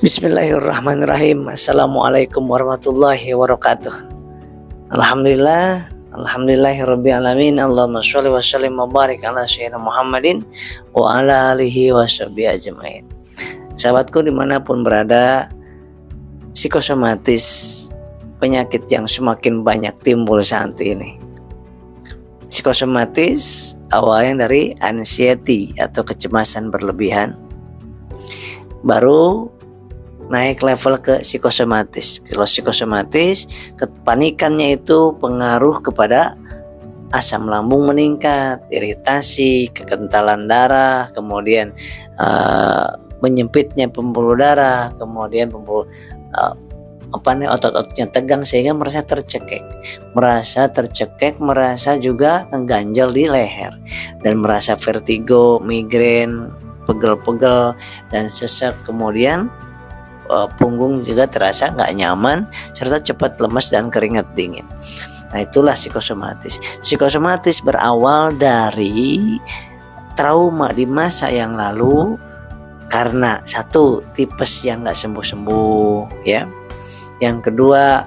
Bismillahirrahmanirrahim. Assalamualaikum warahmatullahi wabarakatuh. Alhamdulillah, alhamdulillahirabbil alamin. Allahumma sholli wa sallim wa barik ala sayyidina Muhammadin wa ala alihi washabihi ajmain. Sahabatku dimanapun berada, psikosomatis, penyakit yang semakin banyak timbul saat ini. Psikosomatis awalnya dari anxiety atau kecemasan berlebihan, baru naik level ke psikosomatis. Kalau psikosomatis, kepanikannya itu pengaruh kepada asam lambung meningkat, iritasi, kekentalan darah, kemudian menyempitnya pembuluh darah, kemudian otot-ototnya tegang sehingga merasa tercekek, merasa juga mengganjal di leher dan merasa vertigo, migrain, pegel-pegel dan sesak, kemudian punggung juga terasa nggak nyaman serta cepat lemas dan keringat dingin. Nah, itulah psikosomatis. Psikosomatis berawal dari trauma di masa yang lalu karena satu, tipes yang nggak sembuh-sembuh ya. Yang kedua,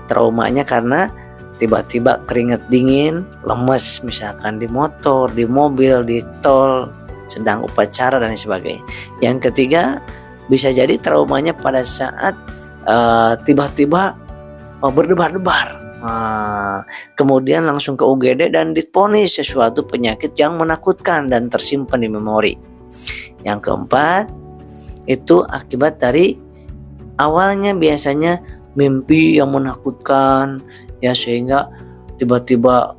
traumanya karena tiba-tiba keringat dingin, lemas misalkan di motor, di mobil, di tol, sedang upacara dan sebagainya. Yang ketiga, bisa jadi traumanya pada saat tiba-tiba berdebar-debar, kemudian langsung ke UGD dan divonis sesuatu penyakit yang menakutkan dan tersimpan di memori. Yang keempat, itu akibat dari awalnya biasanya mimpi yang menakutkan ya, sehingga tiba-tiba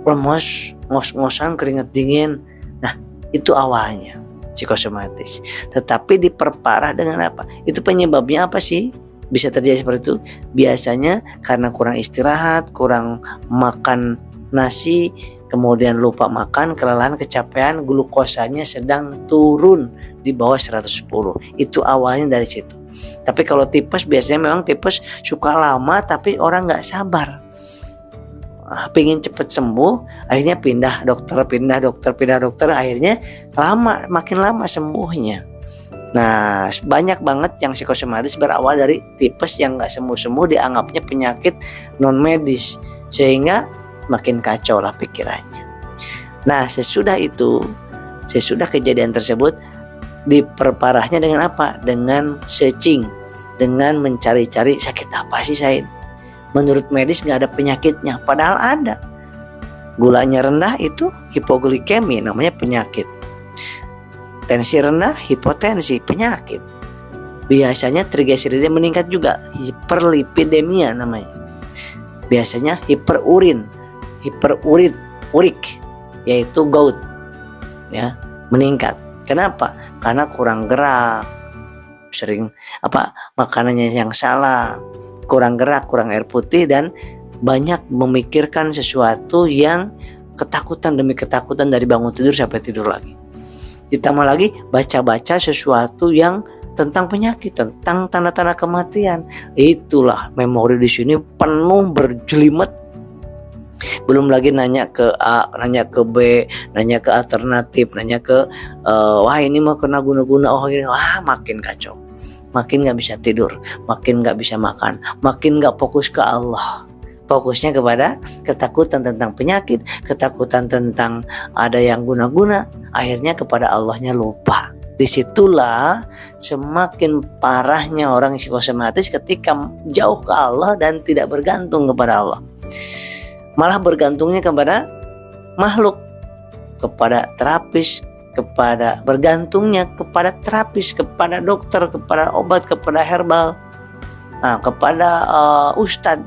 lemas, ngos-ngosan, keringat dingin. Nah, itu awalnya psikosomatis. Tetapi diperparah dengan apa? Itu penyebabnya apa sih? Bisa terjadi seperti itu? Biasanya karena kurang istirahat, kurang makan nasi, kemudian lupa makan, kelelahan, kecapean, glukosanya sedang turun di bawah 110. Itu awalnya dari situ. Tapi kalau tipes, biasanya memang tipes suka lama tapi orang nggak sabar. Pengen cepet sembuh, akhirnya pindah dokter, akhirnya makin lama sembuhnya. Nah, banyak banget yang psikosomatis berawal dari tipes yang nggak sembuh-sembuh, dianggapnya penyakit non medis, sehingga makin kacau lah pikirannya. Nah, sesudah kejadian tersebut, diperparahnya dengan apa? Dengan searching, dengan mencari-cari sakit apa sih saya ini. Menurut medis nggak ada penyakitnya, padahal ada. Gulanya rendah itu hipoglikemi, namanya penyakit. Tensi rendah, hipotensi, penyakit. Biasanya trigliseridnya meningkat juga, hiperlipidemia namanya. Biasanya hiperurik, yaitu gout ya, meningkat. Kenapa? Karena kurang gerak, sering makanannya yang salah, kurang gerak, kurang air putih, dan banyak memikirkan sesuatu yang ketakutan demi ketakutan dari bangun tidur sampai tidur lagi. Ditambah lagi baca-baca sesuatu yang tentang penyakit, tentang tanda-tanda kematian. Itulah memori di sini penuh berjelimet. Belum lagi nanya ke A, nanya ke B, nanya ke alternatif, nanya ke wah ini mah kena guna-guna, oh ini, makin kacau. Makin gak bisa tidur, makin gak bisa makan, makin gak fokus ke Allah. Fokusnya kepada ketakutan tentang penyakit, ketakutan tentang ada yang guna-guna, akhirnya kepada Allahnya lupa. Disitulah semakin parahnya orang psikosomatis ketika jauh ke Allah dan tidak bergantung kepada Allah. Malah bergantungnya kepada makhluk, kepada terapis, bergantungnya kepada terapis, kepada dokter, kepada obat, kepada herbal, kepada ustadz.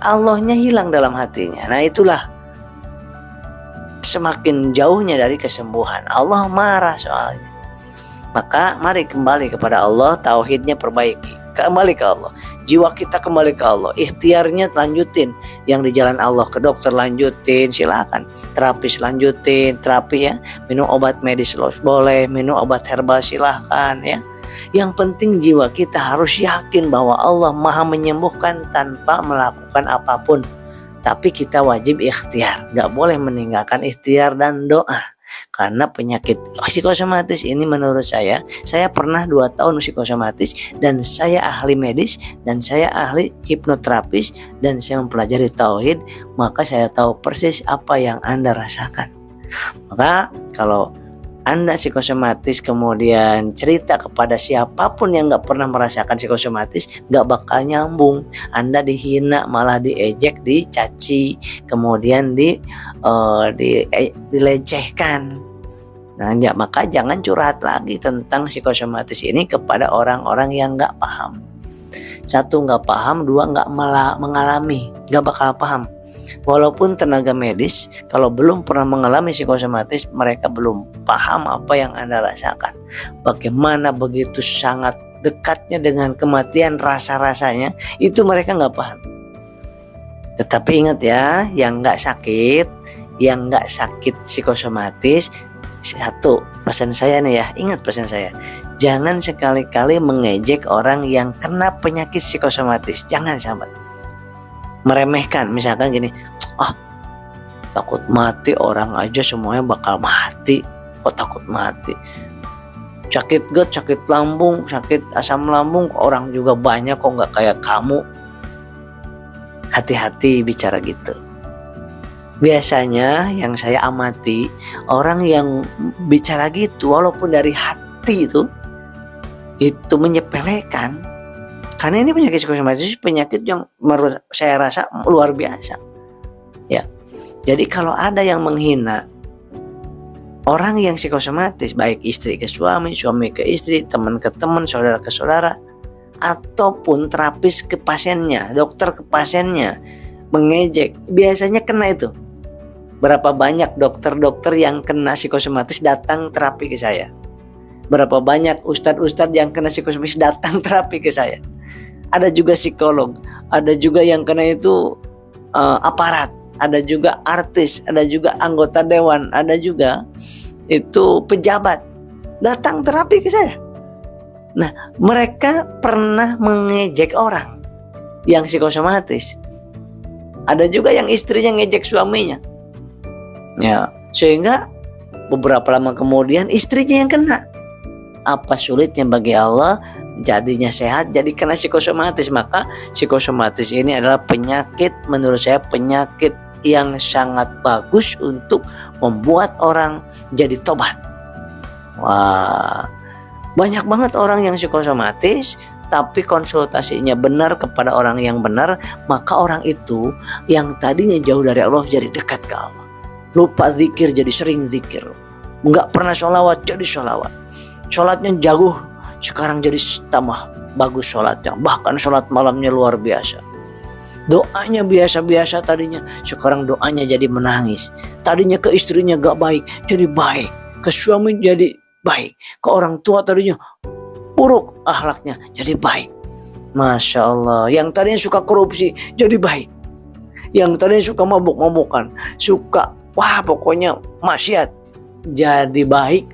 Allahnya hilang dalam hatinya. Nah, itulah semakin jauhnya dari kesembuhan. Allah marah soalnya. Maka mari kembali kepada Allah, tauhidnya perbaiki, kembali ke Allah, jiwa kita kembali ke Allah, ikhtiarnya lanjutin, yang di jalan Allah, ke dokter lanjutin, silakan, terapis lanjutin, terapi ya, minum obat medis boleh, minum obat herbal silahkan ya. Yang penting jiwa kita harus yakin bahwa Allah maha menyembuhkan tanpa melakukan apapun. Tapi kita wajib ikhtiar, gak boleh meninggalkan ikhtiar dan doa. Karena penyakit psikosomatis ini menurut saya pernah 2 tahun psikosomatis dan saya ahli medis dan saya ahli hipnoterapis dan saya mempelajari tauhid, maka saya tahu persis apa yang Anda rasakan. Maka kalau Anda psikosomatis kemudian cerita kepada siapapun yang gak pernah merasakan psikosomatis, gak bakal nyambung. Anda dihina, malah diejek, dicaci, kemudian dilecehkan. Nah, maka jangan curhat lagi tentang psikosomatis ini kepada orang-orang yang gak paham. 1, gak paham, 2, gak mengalami, gak bakal paham. Walaupun tenaga medis, kalau belum pernah mengalami psikosomatis, mereka belum paham apa yang Anda rasakan. Bagaimana begitu sangat dekatnya dengan kematian rasa-rasanya, itu mereka nggak paham. Tetapi ingat ya, yang nggak sakit psikosomatis, 1 pesan saya nih ya, ingat pesan saya, jangan sekali-kali mengejek orang yang kena penyakit psikosomatis. Jangan sahabat, meremehkan. Misalkan gini, takut mati, orang aja semuanya bakal mati, takut mati, sakit gut, sakit lambung, sakit asam lambung, orang juga banyak kok nggak kayak kamu. Hati-hati bicara gitu. Biasanya yang saya amati, orang yang bicara gitu walaupun dari hati itu menyepelekan. Karena ini penyakit psikosomatis, penyakit yang menurut saya rasa luar biasa. Ya. Jadi kalau ada yang menghina orang yang psikosomatis, baik istri ke suami, suami ke istri, teman ke teman, saudara ke saudara, ataupun terapis ke pasiennya, dokter ke pasiennya, mengejek, biasanya kena itu. Berapa banyak dokter-dokter yang kena psikosomatis datang terapi ke saya. Berapa banyak ustadz-ustadz yang kena psikosomatis datang terapi ke saya. Ada juga psikolog, ada juga yang kena itu aparat, ada juga artis, ada juga anggota dewan, ada juga itu pejabat datang terapi ke saya. Nah, mereka pernah mengejek orang yang psikosomatis. Ada juga yang istrinya ngejek suaminya. Ya, sehingga beberapa lama kemudian istrinya yang kena. Apa sulitnya bagi Allah, jadinya sehat, jadi kena psikosomatis. Maka psikosomatis ini adalah penyakit, menurut saya penyakit yang sangat bagus untuk membuat orang jadi tobat. Wah, banyak banget orang yang psikosomatis tapi konsultasinya benar kepada orang yang benar, maka orang itu yang tadinya jauh dari Allah jadi dekat ke Allah. Lupa zikir jadi sering zikir, nggak pernah sholawat jadi sholawat, sholatnya jauh sekarang jadi tambah bagus sholatnya, bahkan sholat malamnya luar biasa. Doanya biasa-biasa tadinya, sekarang doanya jadi menangis. Tadinya ke istrinya gak baik, jadi baik. Ke suami jadi baik. Ke orang tua tadinya buruk akhlaknya, jadi baik. Masya Allah. Yang tadinya suka korupsi, jadi baik. Yang tadinya suka mabuk-mabukan, suka pokoknya maksiat, jadi baik.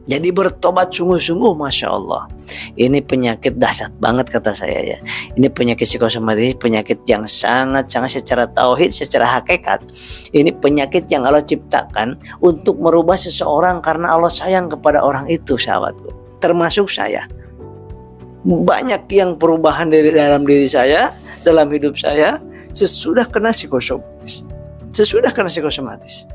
Jadi bertobat sungguh-sungguh, Masya Allah. Ini penyakit dahsyat banget kata saya ya. Ini penyakit psikosomatis, penyakit yang sangat-sangat secara tauhid, secara hakikat. Ini penyakit yang Allah ciptakan untuk merubah seseorang karena Allah sayang kepada orang itu, sahabatku. Termasuk saya. Banyak yang perubahan dalam diri saya, dalam hidup saya, sesudah kena psikosomatis.